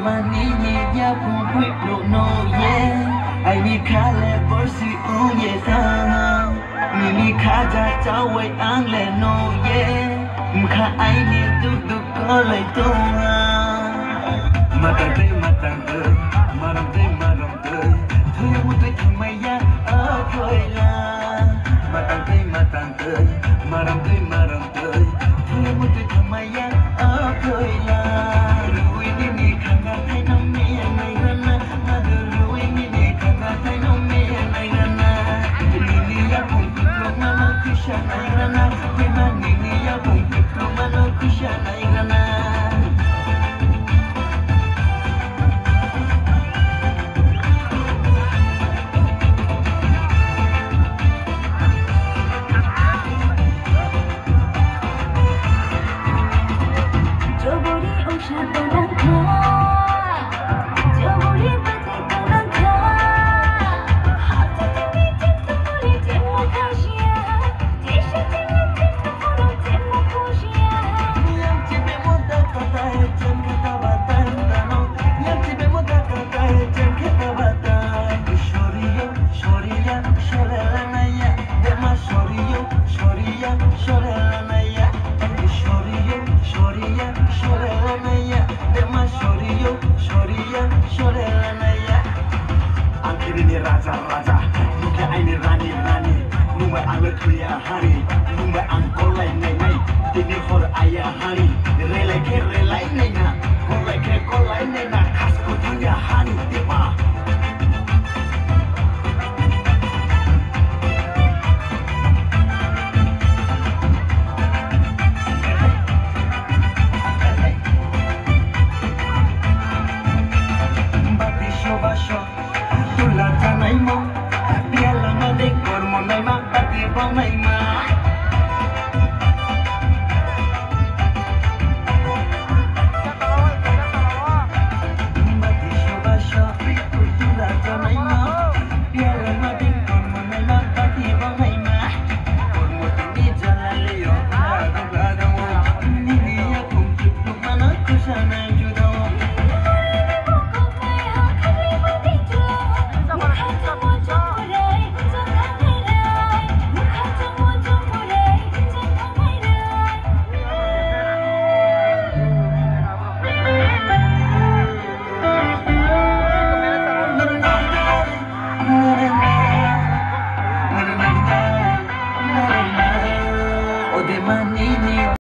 Manini ya pun quick no yeah I need kale borsi unye sana Nini kaja chawai angle no yeah Mkha ai ni du ko lai tonga Matante marante Thuya mutai thamaya akhoi la Matante marante Thuya mutai thamaya akhoi la Rui ni khanga thai nam me nai rana Madu rui ni khanga thai nam me nai rana Nini ya pun pitlo mano kusha nai rana Prema nini ya pun pitlo mano kusha nai rana Raja, nuke aini rani, numai angler kuya hari, numai angkol lai nai, tini hor ayah hari, relai ke